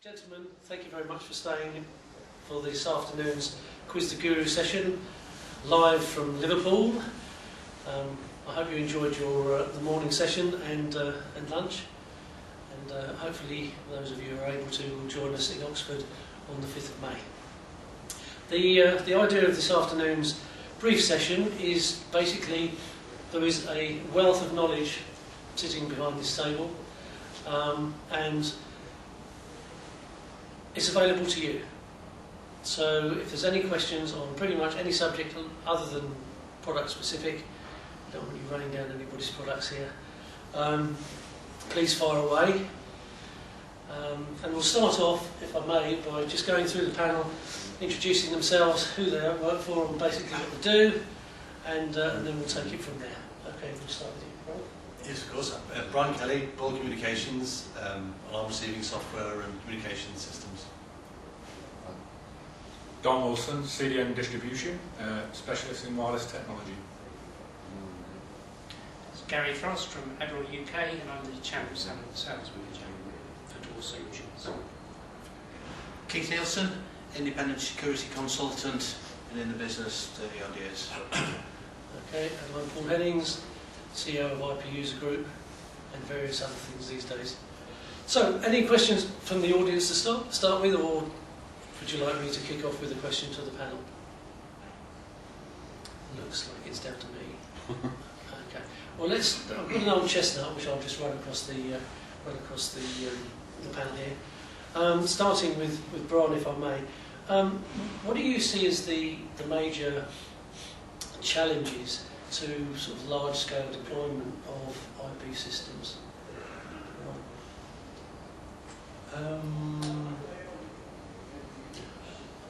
Gentlemen, thank you very much for staying for this afternoon's Quiz the Guru session, live from Liverpool. I hope you enjoyed your the morning session and lunch, and hopefully those of you who are able to will join us in Oxford on the 5th of May. The idea of this afternoon's brief session is basically there is a wealth of knowledge sitting behind this table, and it's available to you. So if there's any questions on pretty much any subject other than product specific, I don't want you running down anybody's products here, please fire away. And we'll start off, if I may, by just going through the panel, introducing themselves, who they work for and basically what they do, and then we'll take it from there. Okay, we'll start with you, Brian. Yes, of course. Brian Kelly, Ball Communications, alarm receiving software and communication systems. Don Neilson, CDN Distribution, specialist in wireless technology. It's Gary Frost from ABLOY UK, and I'm the Channel Sales Manager for Door Solutions. Keith Neilson, independent security consultant, been in the business 30 odd years. Okay, and I'm Paul Hennings, CEO of IPfocus and various other things these days. So, any questions from the audience to start with, or would you like me to kick off with a question to the panel? Looks like it's down to me. Okay. Well, I've got an old chestnut which I'll just run across the panel here. Starting with Brian, if I may. What do you see as the major challenges to sort of large-scale deployment of IP systems?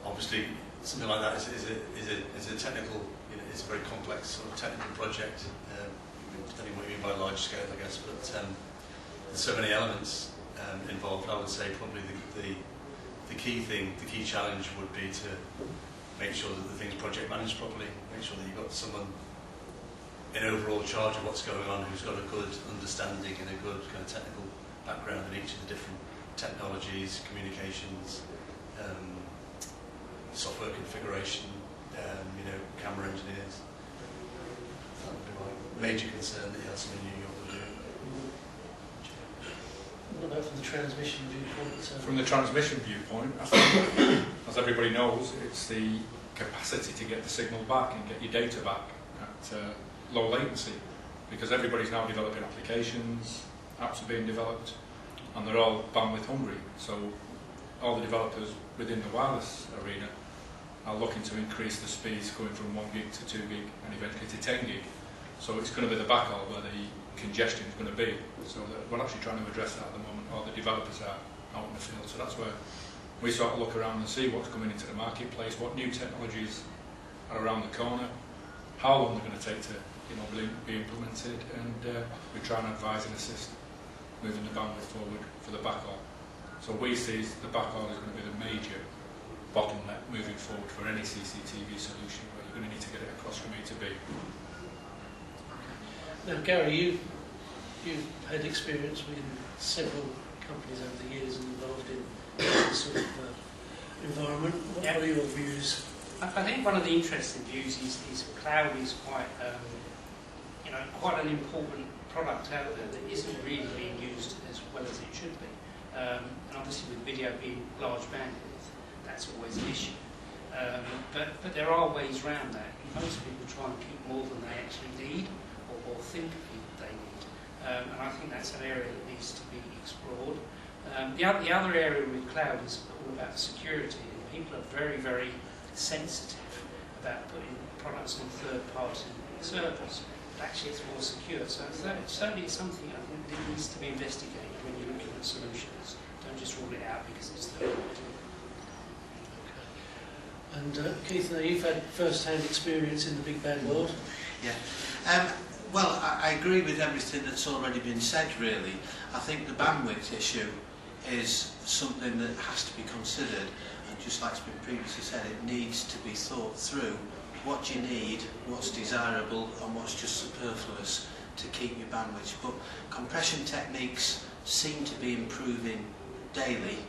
Obviously, something like that is a technical, it's a very complex sort of technical project, depending what you mean by large scale, I guess. But there's so many elements involved. I would say probably the key challenge would be to make sure that the thing's project managed properly. Make sure that you've got someone in overall charge of what's going on, who's got a good understanding and a good kind of technical background in each of the different technologies, communications, software configuration, camera engineers. That would be my major concern that you have someone in New York to do. What about from the transmission viewpoint? From the transmission viewpoint, I think, as everybody knows, it's the capacity to get the signal back and get your data back at low latency, because everybody's now developing applications, apps are being developed, and they're all bandwidth hungry. So all the developers within the wireless arena are looking to increase the speeds going from 1 gig to 2 gig and eventually to 10 gig. So it's going to be the backhaul where the congestion is going to be. So we're actually trying to address that at the moment, or the developers are out in the field. So that's where we sort of look around and see what's coming into the marketplace, what new technologies are around the corner, how long they're going to take to be implemented, and we try and advise and assist moving the bandwidth forward for the backhaul. So we see the backhaul is going to be the major bottleneck moving forward for any CCTV solution, where you're going to need to get it across from A to B. Now, Gary, you've had experience with several companies over the years and involved in this sort of environment. What are your views? I think one of the interesting views is cloud is quite an important product out there that isn't really being used as well as it should be. And obviously with video being large bandwidth, that's always an issue. But there are ways around that. Most people try and keep more than they actually need or think they need. And I think that's an area that needs to be explored. The other area with cloud is all about security. And people are very, very sensitive about putting products on third-party servers. But actually it's more secure. So certainly it's something I think that needs to be investigated when you're looking at solutions. Don't just rule it out because it's third-party. And Keith, now you've had first-hand experience in the big bad world. Yeah. Well, I agree with everything that's already been said, really. I think the bandwidth issue is something that has to be considered, and just like it's been previously said, it needs to be thought through. What you need, what's desirable, and what's just superfluous to keep your bandwidth. But compression techniques seem to be improving daily,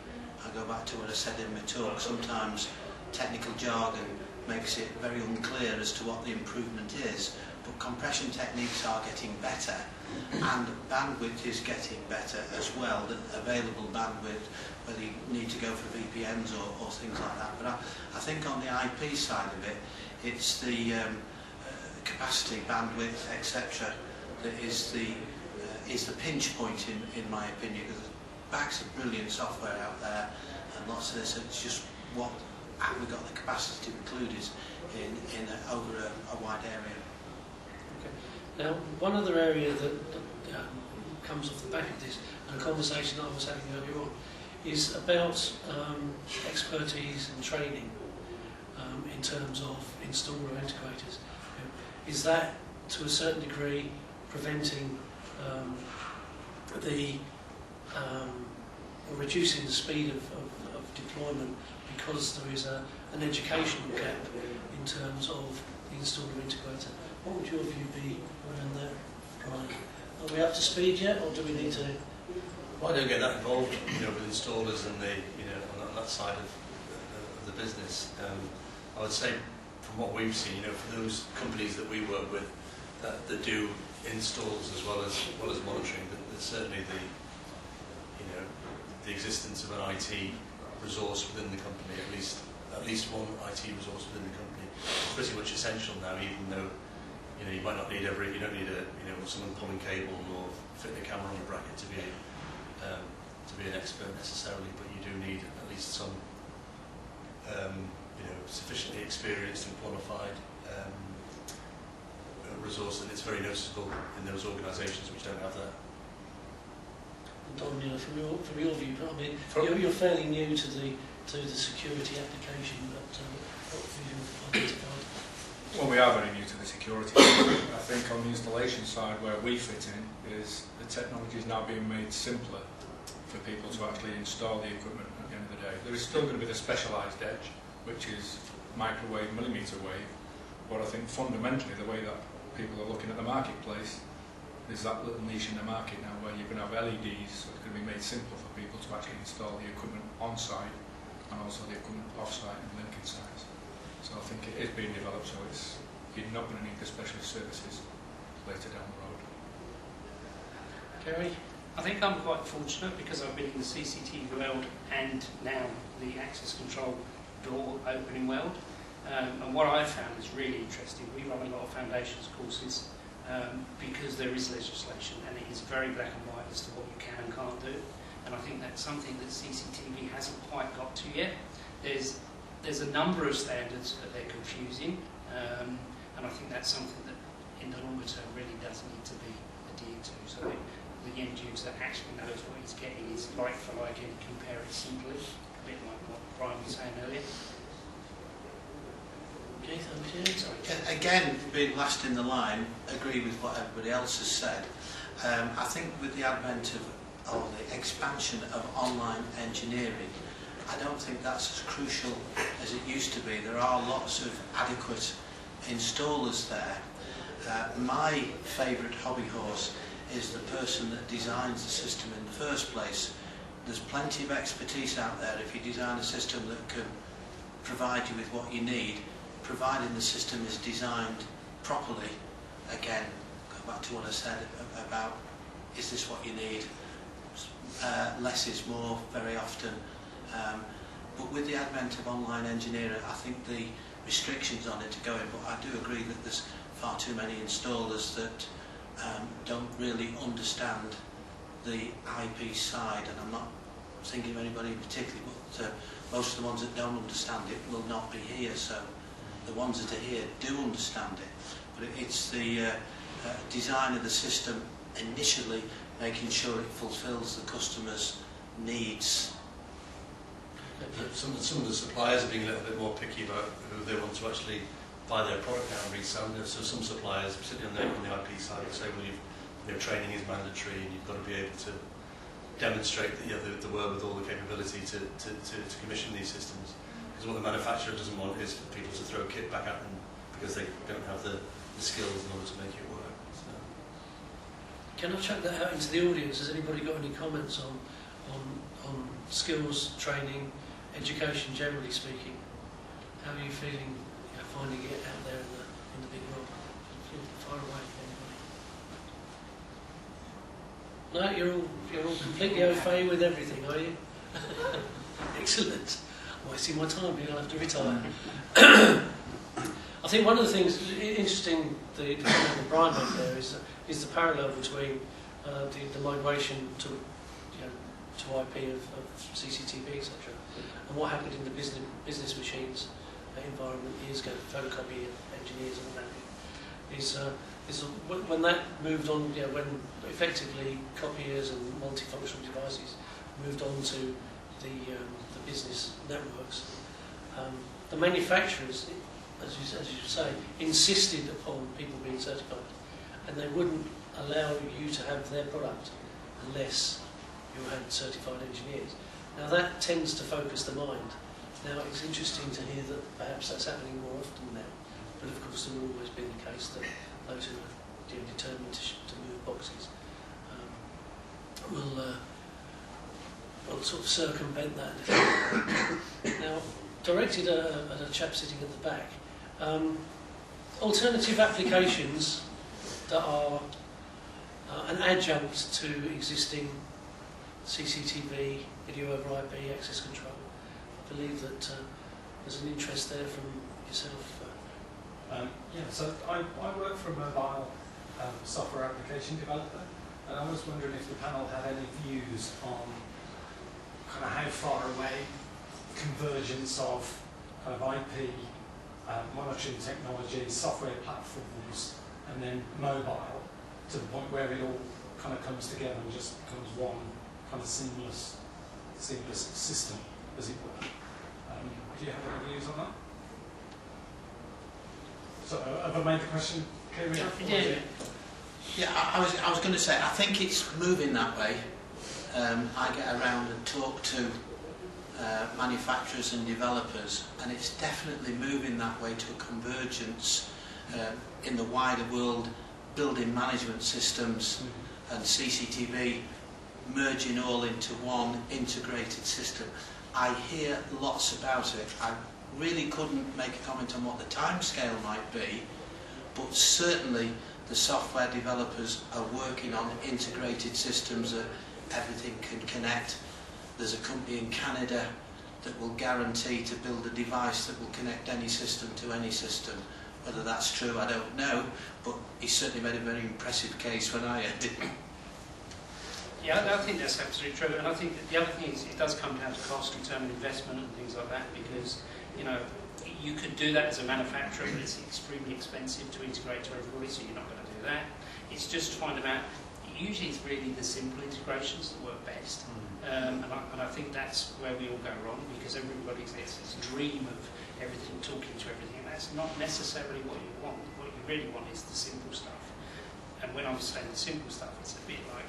I go back to what I said in my talk, sometimes technical jargon makes it very unclear as to what the improvement is, but compression techniques are getting better and bandwidth is getting better as well, the available bandwidth, whether you need to go for VPNs or things like that. But I think on the IP side of it, it's the capacity, bandwidth, etc. that is the pinch point in my opinion, because bags of brilliant software out there and lots of this. It's just what have we got the capacity to include is over a wide area. Okay. Now, one other area that comes off the back of this, and a conversation that I was having earlier on, is about expertise and training in terms of installer integrators. Is that, to a certain degree, preventing or reducing the speed of deployment because there is an educational gap in terms of the installer integrator? What would your view be around that, Brian? Are we up to speed yet, or do we need to? Well, I don't get that involved, with installers and on that side of the business. I would say, from what we've seen, for those companies that we work with that do installs as well as monitoring, that certainly the existence of an IT resource within the company, at least one IT resource within the company, is pretty much essential now. Even though you might not need you don't need someone pulling cable or fitting a camera on a bracket to be an expert necessarily, but you do need at least some sufficiently experienced and qualified resource, and it's very noticeable in those organisations which don't have that. Don, from your view, I mean, you're fairly new to the security application, but what view you identified? Well, we are very new to the security. I think on the installation side, where we fit in, is the technology is now being made simpler for people to actually install the equipment at the end of the day. There is still going to be the specialised edge, which is microwave, millimetre wave, but I think fundamentally the way that people are looking at the marketplace is that little niche in the market now where you're going to have LEDs, so it's going to be made simpler for people to actually install the equipment on site and also the equipment off site and linking sites. So I think it is being developed, so you're not going to need the specialist services later down the road. Kerry? I think I'm quite fortunate because I've been in the CCTV world and now the access control door opening world. And what I've found is really interesting. We run a lot of foundations courses because there is legislation and it is very black and white as to what you can and can't do. And I think that's something that CCTV hasn't quite got to yet. There's a number of standards that they're confusing, and I think that's something that in the longer term really does need to be adhered to. So the end user actually knows what he's getting is like for like and compare it simply, a bit like what Brian was saying earlier. Again, being last in the line, agree with what everybody else has said. I think with the advent of the expansion of online engineering, I don't think that's as crucial as it used to be. There are lots of adequate installers there. My favourite hobby horse is the person that designs the system in the first place. There's plenty of expertise out there if you design a system that can provide you with what you need, providing the system is designed properly. Again, go back to what I said about, is this what you need? Less is more very often. But with the advent of online engineering, I think the restrictions on it are going, but I do agree that there's far too many installers that don't really understand the IP side, and I'm not thinking of anybody particularly, but most of the ones that don't understand it will not be here, so the ones that are here do understand it. But it's the design of the system initially, making sure it fulfills the customer's needs. Some of the suppliers are being a little bit more picky about who they want to actually buy their product now and resell. So some suppliers, particularly on the IP side, will say, well, training is mandatory and you've got to be able to demonstrate that you have the wherewithal, the capability to commission these systems. Because what the manufacturer doesn't want is for people to throw kit back at them because they don't have the skills in order to make it work. So. Can I chuck that out into the audience? Has anybody got any comments on skills, training, education generally speaking. How are you feeling, finding it out there in the big world? Far away, anybody? No, you're all completely au fait with everything, are you? Excellent. I'm wasting my time here, I'll have to retire. I think one of the things interesting, the comment that Brian made there is the parallel between the migration to IP of CCTV, etc., and what happened in the business machines environment years ago, photocopy engineers and what have you, when that moved on, when effectively copiers and multifunctional devices moved on to the business networks, the manufacturers, as you say, insisted upon people being certified, and they wouldn't allow you to have their product unless you had certified engineers. Now that tends to focus the mind. Now it's interesting to hear that perhaps that's happening more often now, but of course there will always be the case that those who are determined to move boxes will sort of circumvent that. Now, directed at a chap sitting at the back, alternative applications that are an adjunct to existing CCTV, video over IP, access control. I believe that there's an interest there from yourself. So I work for a mobile software application developer, and I was wondering if the panel had any views on kind of how far away convergence of kind of IP, monitoring technology, software platforms, and then mobile, to the point where it all kind of comes together and just becomes one kind of seamless system, as it were. Do you have any views on that? So, have I made the question clear enough? Yeah, I was going to say, I think it's moving that way. I get around and talk to manufacturers and developers, and it's definitely moving that way to a convergence in the wider world, building management systems and CCTV merging all into one integrated system. I hear lots about it. I really couldn't make a comment on what the timescale might be, but certainly the software developers are working on integrated systems that everything can connect. There's a company in Canada that will guarantee to build a device that will connect any system to any system. Whether that's true, I don't know, but he certainly made a very impressive case when I heard it. Yeah, I think that's absolutely true, and I think that the other thing is it does come down to cost, return on investment and things like that, because you could do that as a manufacturer, but it's extremely expensive to integrate to everybody, so you're not going to do that. It's just trying to find out, usually it's really the simple integrations that work best, and I think that's where we all go wrong, because everybody gets this dream of everything, talking to everything, and that's not necessarily what you want. What you really want is the simple stuff. And when I'm saying the simple stuff, it's a bit like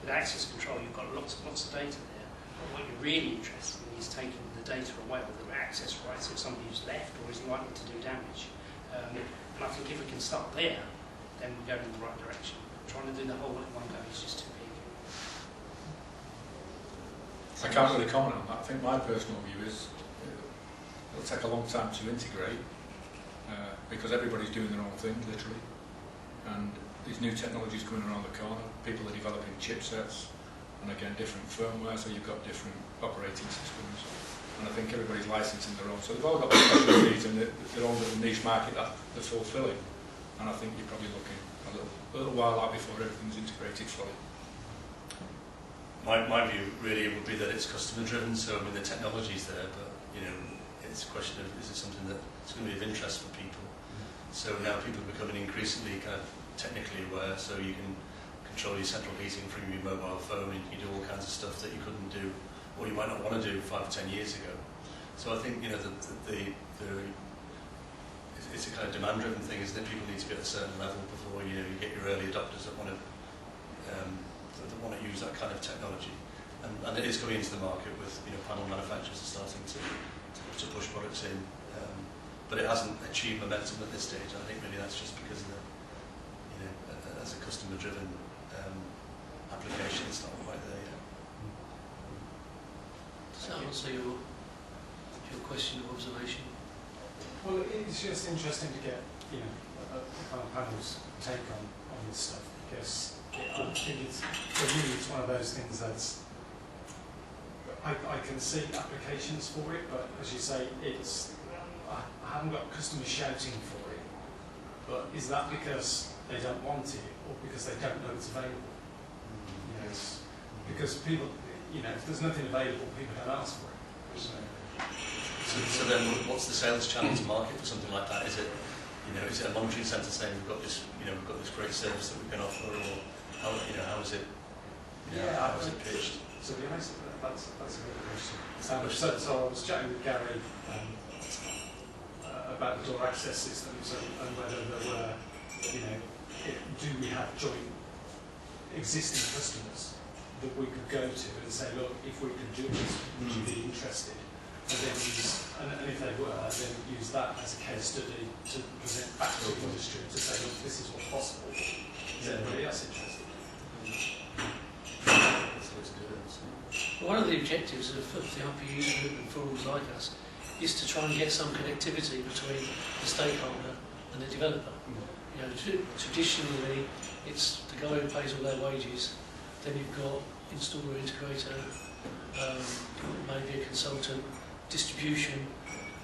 with access control, you've got lots and lots of data there, but what you're really interested in is taking the data away, with the access rights of somebody who's left or is likely to do damage. And I think if we can start there, then we're going in the right direction. Trying to do the whole in one go is just too big. I can't really comment on that. I think my personal view is it'll take a long time to integrate because everybody's doing their own thing, literally. And these new technologies coming around the corner, people are developing chipsets, and again, different firmware, so you've got different operating systems. And I think everybody's licensing their own. So they've all got their special needs and their own little niche market that they're fulfilling. And I think you're probably looking a little while out before everything's integrated fully. My view really would be that it's customer driven, so I mean the technology's there, but it's a question of is it something that's going to be of interest for people. So now people are becoming increasingly kind of technically aware, so you can control your central heating from your mobile phone, and you can do all kinds of stuff that you couldn't do, or you might not want to do 5 or 10 years ago. So I think it's a kind of demand-driven thing, isn't it? People need to be at a certain level before you get your early adopters that want to use that kind of technology, and it is coming into the market with panel manufacturers are starting to push products in, but it hasn't achieved momentum at this stage. I think maybe that's just because of the as a customer-driven application, it's not quite there yet. Does that answer your question or observation? Well, it's just interesting to get, you know, a kind of panel's take on this stuff, because I think it's, for me, it's one of those things that's, I can see applications for it, but as you say, I haven't got customers shouting for it. But is that because they don't want it, or because they don't know it's available? You know, because people, you know, if there's nothing available, people don't ask for it. So then, what's the sales channel to market for something like that? Is it, you know, is it a monitoring centre saying we've got this, you know, we've got this great service that we can offer, or how, you know, how is it? You know, how is it pitched? To be honest, that's a good question. So I was chatting with Gary about the door access systems and whether there were, you know, do we have joint existing customers that we could go to and say, look, if we could do this, would you be interested? And then and if they were, then use that as a case study to present back to the industry to say, look, this is what's possible. Is anybody else interested? One of the objectives of the IP UserGroup and forums like us is to try and get some connectivity between the stakeholder and the developer. You know, traditionally, it's the guy who pays all their wages, then you've got installer, integrator, maybe a consultant, distribution,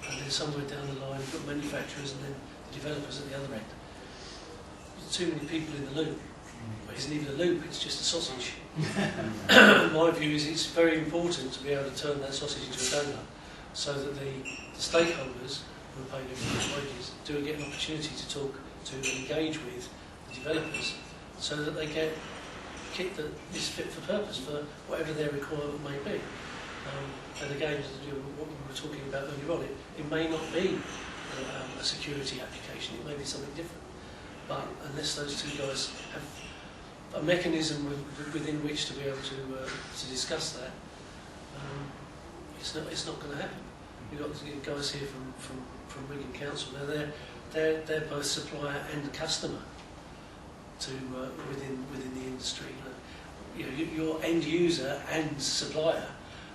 and then somewhere down the line you've got manufacturers and then the developers at the other end. There's too many people in the loop. It isn't even a loop, it's just a sausage. My view is it's very important to be able to turn that sausage into a donut so that the stakeholders who are paying everyone's wages do get an opportunity to talk to and engage with the developers so that they get kit that is fit for purpose for whatever their requirement may be. And again, to do with what we were talking about earlier on, it may not be a security application, it may be something different. But unless those two guys have a mechanism within which to be able to discuss that, it's not going to happen. We've got the guys here from Wigan Council. Now they're both supplier and customer to within the industry. You know, your end user and supplier.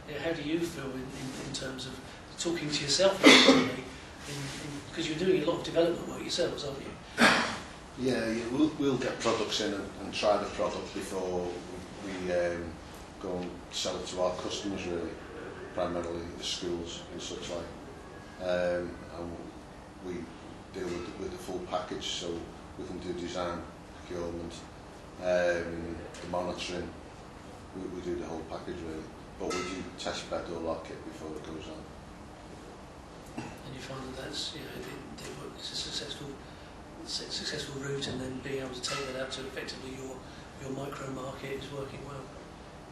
You know, how do you feel in terms of talking to yourself, because you're doing a lot of development work yourselves, aren't you? Yeah, we'll get products in and try the product before we go and sell it to our customers, really, primarily the schools and such like. And we deal with the full package, so we can do design, procurement, the monitoring. We do the whole package, really. But we do test bed all our kit before it goes on. And you find that that's, you know, it's a successful route, and then being able to take that out to effectively your micro market is working well.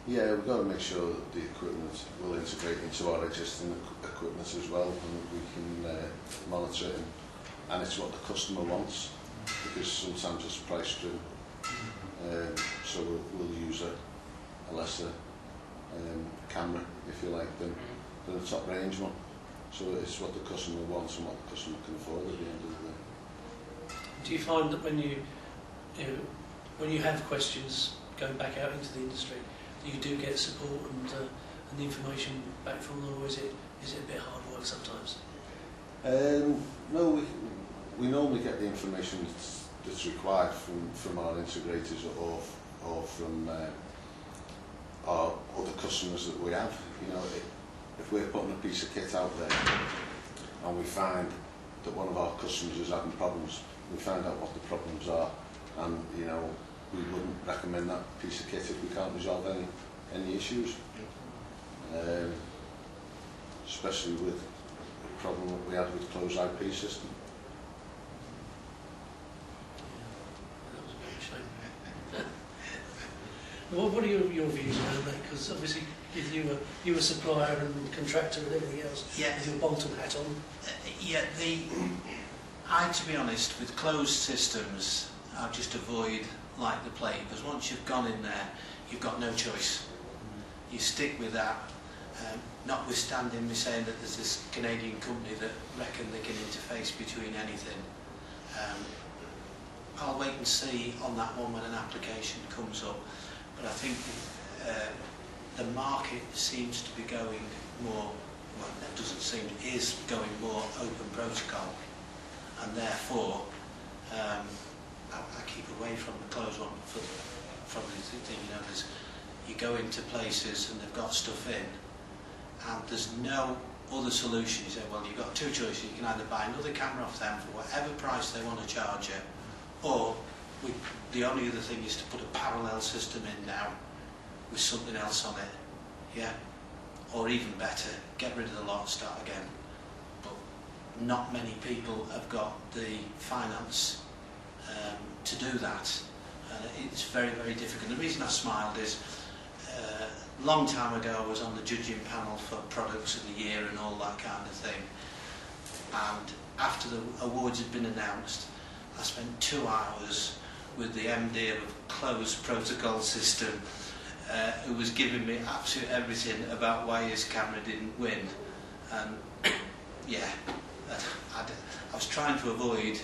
Yeah, we've got to make sure that the equipment will integrate into our existing equipment as well, and we can monitor it, and it's what the customer wants, because sometimes it's price driven. So we'll use a lesser camera, if you like, than the top range one. So it's what the customer wants and what the customer can afford at the end of the day. Do you find that when you have questions going back out into the industry, you do get support and the information back from them, or is it a bit hard work sometimes? No, we normally get the information that's required from our integrators or from our other customers that we have. You know, if we're putting a piece of kit out there and we find that one of our customers is having problems, we find out what the problems are, and you know, we wouldn't recommend that piece of kit if we can't resolve any issues. Especially with the problem that we had with closed IP system. That was a big shame. What are your views around that? Because obviously you were supplier and contractor and everything else, yeah, with your Bolton hat on. To be honest, with closed systems, I'll just avoid like the plague, because once you've gone in there, you've got no choice. You stick with that, notwithstanding me saying that there's this Canadian company that reckon they can interface between anything. I'll wait and see on that one when an application comes up, but I think the market seems to be going more, well, it doesn't seem, is going more open protocol, and therefore I keep away from the closed one from the thing. You know, you go into places and they've got stuff in, and there's no other solution. You say, well, you've got two choices. You can either buy another camera off them for whatever price they want to charge you, or the only other thing is to put a parallel system in now with something else on it. Yeah. Or even better, get rid of the lot and start again. But not many people have got the finance to do that. It's very, very difficult. The reason I smiled is a long time ago I was on the judging panel for Products of the Year and all that kind of thing. And after the awards had been announced, I spent 2 hours with the MD of a closed protocol system who was giving me absolutely everything about why his camera didn't win. And yeah, I was trying to avoid,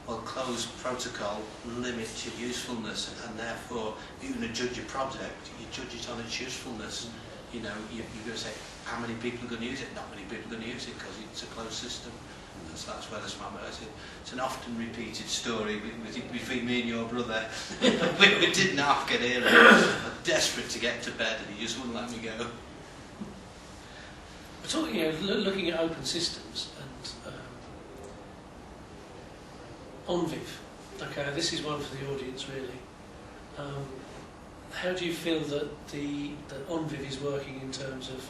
well, closed protocol limits your usefulness, and therefore, if you're going to judge a project, you judge it on its usefulness. You know, you're going to say, how many people are going to use it? Not many people are going to use it because it's a closed system. So that's where the smart. It's an often repeated story between me and your brother. we didn't half get here. I was desperate to get to bed, and he just wouldn't let me go. We're talking, you know, looking at open systems and OnViv. Okay, this is one for the audience really. How do you feel that that OnViv is working in terms of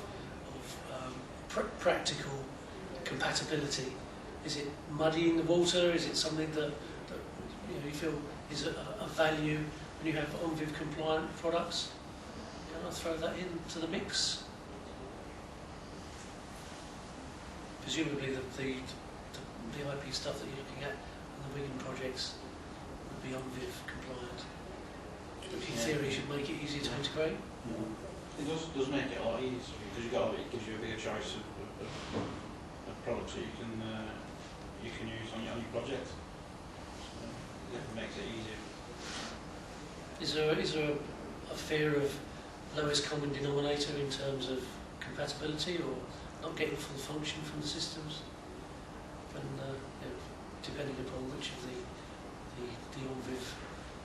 practical compatibility? Is it muddying the water? Is it something that you know, you feel is a value when you have OnViv compliant products? Can I throw that into the mix? Presumably the IP stuff that you're looking at and the Wigan projects would be OnViv compliant, which in theory should make it easier to integrate. It does make it a lot easier because it gives you a bigger choice of products that you can use on your project. So it makes it easier. Is there a fear of lowest common denominator in terms of compatibility, or not getting full function from the systems, when you know, depending upon which of the OnViv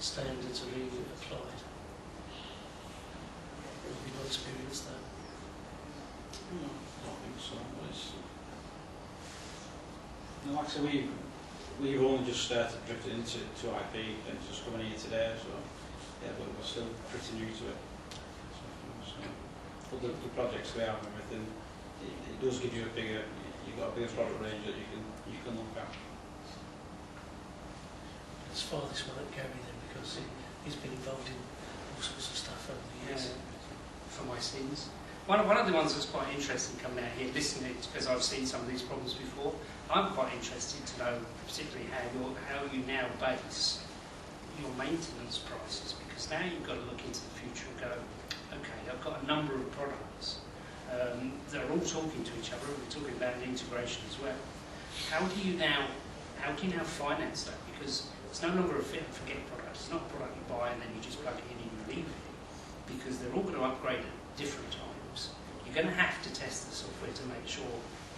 standards are being applied? Have you not experienced that? No, I don't think so. No, like I said, we've only just started drifting into IP, and it's just coming here today, so yeah, but we're still pretty new to it. But the projects we have and everything, it does give you you've got a bigger product range that you can look at. As far this one at Gary then, because he's been involved in all sorts of stuff over the years. From my scenes. One of the ones that's quite interesting coming out here, listening to it, because I've seen some of these problems before, I'm quite interested to know particularly how you now base your maintenance prices, because now you've got to look into the future and go, okay, I've got a number of products that are all talking to each other, we're talking about the integration as well. How do you now finance that? Because it's no longer a fit and forget product. It's not a product you buy and then you just plug it in and you leave it, because they're all going to upgrade at different times. You're going to have to test the software to make sure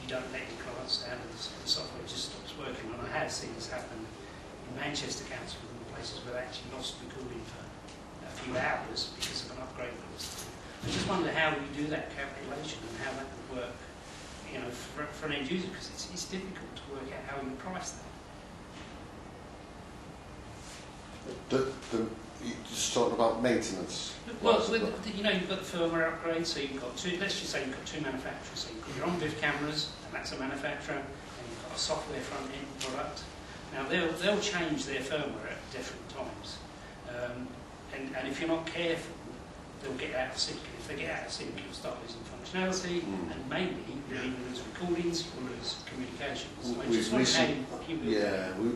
you don't let your clients down and the software just stops working. And I have seen this happen in Manchester Council and places where they actually lost the cooling for a few hours because of an upgrade that was done. I just wonder how you do that calculation and how that would work, you know, for an end user, because it's difficult to work out how you price that. You're just talking about maintenance. Well, you know, you've got the firmware upgrade, so you've got two. Let's just say you've got two manufacturers. So you've got your OnViv cameras, and that's a manufacturer, and you've got a software front end product. Now they'll change their firmware at different times, and if you're not careful, they'll get out of sync. If they get out of sync, you'll start losing functionality, and maybe you'll even lose recordings, you'll lose communications.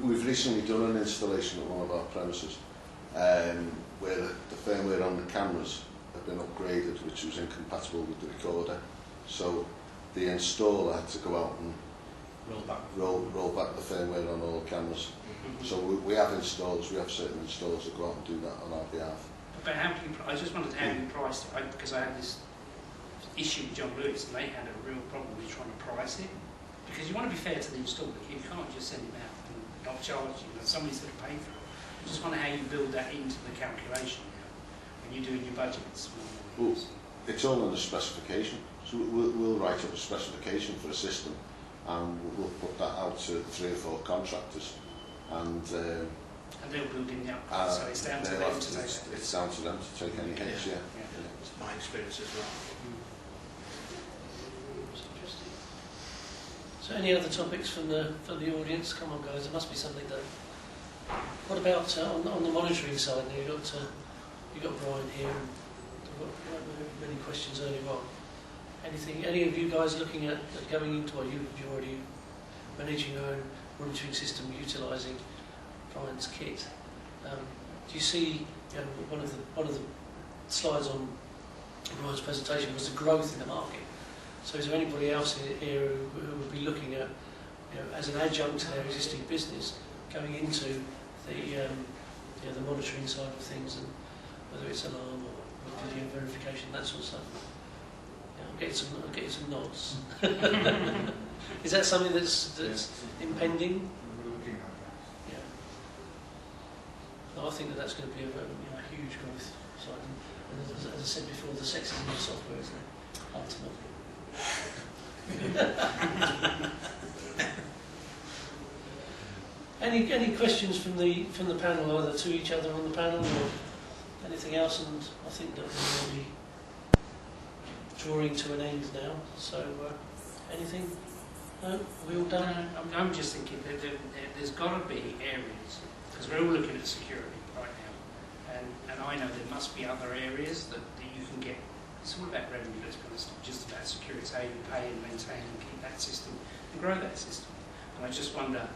We've recently done an installation at one of our premises where the firmware on the cameras had been upgraded, which was incompatible with the recorder. So the installer had to go out and roll back the firmware on all cameras. So we have installers, we have certain installers that go out and do that on our behalf. But how do you? I just wondered how you priced it, because I had this issue with John Lewis, and they had a real problem with trying to price it, because you want to be fair to the installer. You can't just send him out and not charge you. Somebody's going to pay for it. I just wonder how you build that into the calculation when you're doing your budgets. Well, it's all in the specification. So we'll write up a specification for a system, and we'll put that out to 3 or 4 contractors, and they'll build in the upgrade, so it's down to them to take it. It's down to them to take any hits, yeah. It's my experience as well. That's interesting. So any other topics from the audience? Come on, guys, there must be something that. What about on the monitoring side? Now you got Brian here, and many questions earlier on. Anything? Any of you guys looking at going into? Or you're already managing your own monitoring system, utilising Brian's kit. Do you see? One of the slides on Brian's presentation was the growth in the market. So is there anybody else here who would be looking at, as an adjunct to their existing business, going into the monitoring side of things, and whether it's alarm or video verification, that sort of stuff? I'm getting some nods. Is that something that's impending? We're looking at that. Yeah. No, I think that's going to be a huge growth side. And as I said before, the sexism of software, isn't it? Ultimately. Any questions from the panel, either to each other on the panel or anything else? And I think that we'll be drawing to an end now. So, anything? No? Are we all done? I'm just thinking that there's got to be areas, because we're all looking at security right now, and I know there must be other areas that you can get. It's all about revenue, let's be honest, not just about security. It's how you pay and maintain and keep that system and grow that system. And I just wonder,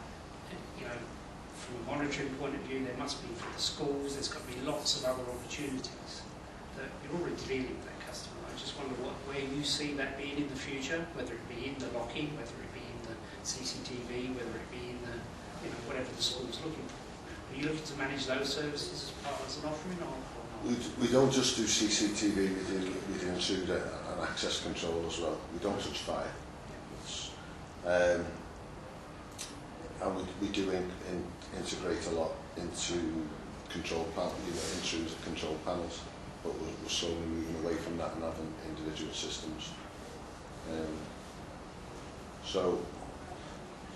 from a monitoring point of view, there must be for the schools, there's got to be lots of other opportunities that you're already dealing with that customer. I just wonder where you see that being in the future, whether it be in the locking, whether it be in the CCTV, whether it be in the, whatever the school's looking for. Are you looking to manage those services as part of an offering, or not? We don't just do CCTV, we do include an access control as well. We don't touch fire. And we do integrate a lot into control panel, intrusive control panels, but we're slowly moving away from that and having individual systems. So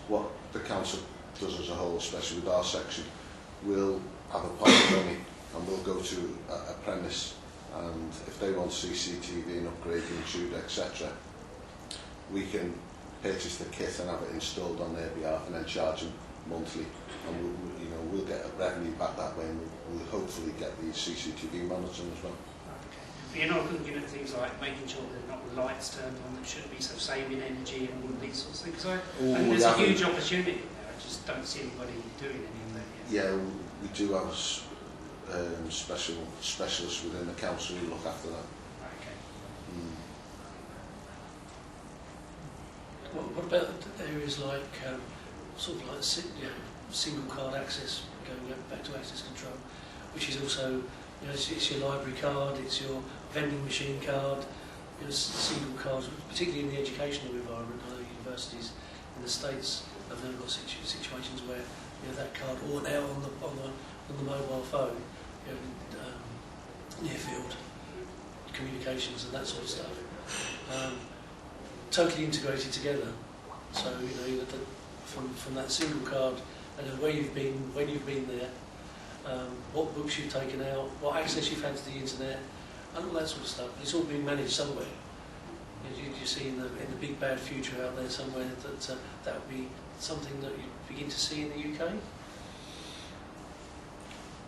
what the council does as a whole, especially with our section, we'll have a pot of money and we'll go to a premise, and if they want CCTV and upgrading, intrude, etc., we can purchase the kit and have it installed on their behalf and then charge them monthly, and we'll get a revenue back that way, and we'll hopefully get the CCTV monitoring as well. Okay. But you're not looking at things like making sure that not the lights turned on that shouldn't be, so saving energy and all of these sorts of things. So I think there's a huge opportunity there. I just don't see anybody doing any of that yet. Yeah, we do have specialists within the council who look after that. Okay. What about areas like single card access, going back to access control, which is also, it's your library card, it's your vending machine card, single cards, particularly in the educational environment. I know universities in the States have now got situations where that card, or now on the mobile phone, near field communications and that sort of stuff, totally integrated together. So from that single card, and where you've been, when you've been there, what books you've taken out, what access you've had to the internet, and all that sort of stuff. It's all being managed somewhere. You see in the big bad future out there somewhere that would be something that you begin to see in the UK?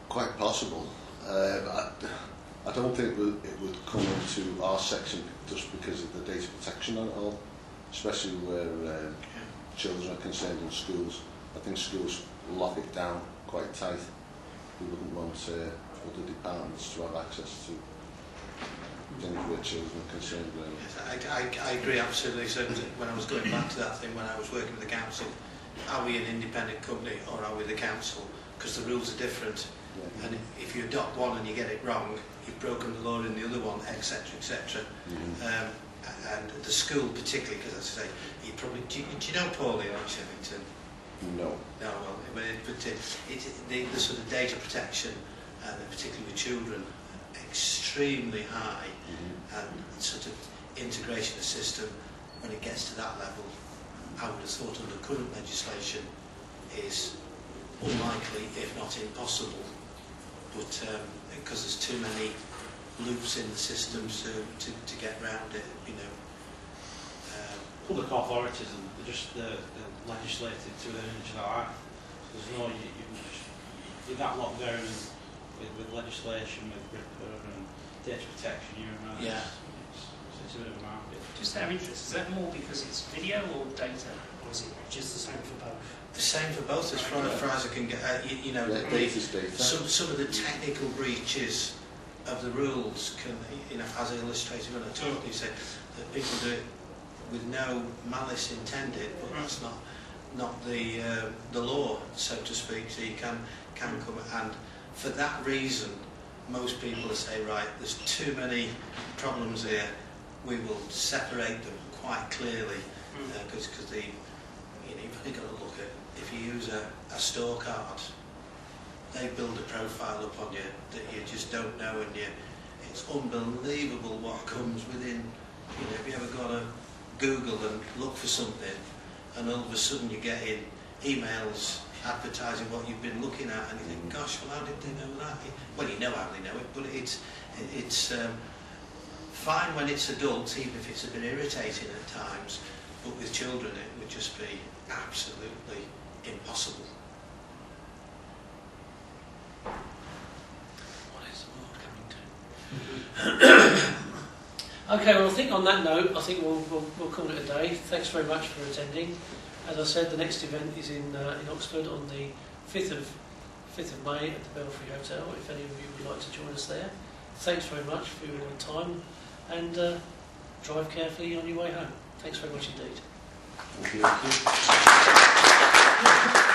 Quite possible. I don't think it would come into our section just because of the data protection on it all, especially where children are concerned in schools. I think schools lock it down quite tight. We wouldn't want other departments to have access to things where children are concerned with. Yes, I agree absolutely. So when I was going back to that thing, when I was working with the council, are we an independent company or are we the council? Because the rules are different. Yeah. And if you adopt one and you get it wrong, you've broken the law in the other one, etc., etc. and the school particularly, because as I say, you probably do you know Pauline on Shevington? No. No, well, the sort of data protection, particularly with children, extremely high, and sort of integration of system when it gets to that level, I would have thought under current legislation is unlikely, if not impossible, but because there's too many loops in the system to get round it, you know. Public authorities and just legislated to the image of that. There's no, you're that locked down with legislation, with RIPA and data protection, you know. Yeah. It's a bit of a market. Just out of interest, is that more because it's video or data, or is it just the same for both? The same for both, as far as I can get. You know, Data's data. some of the technical breaches of the rules can, you know, as illustrated when I talked, you said that people do it with no malice intended, but that's not the law, so to speak. So you can come, and for that reason, most people will say, right, there's too many problems here. We will separate them quite clearly, because you know, you've only got to look at, if you use a store card, they build a profile up on you that you just don't know, and it's unbelievable what comes within. You know, if you ever got to Google and look for something, and all of a sudden you're getting emails advertising what you've been looking at, and you think, gosh, well, how did they know that? Well, you know how they know it, but it's fine when it's adults, even if it's a bit irritating at times, but with children it would just be absolutely impossible. What is the world coming to? Okay, well, I think on that note, I think we'll call it a day. Thanks very much for attending. As I said, the next event is in Oxford on the 5th of May at the Belfry Hotel, if any of you would like to join us there. Thanks very much for your time, and drive carefully on your way home. Thanks very much indeed. Thank you.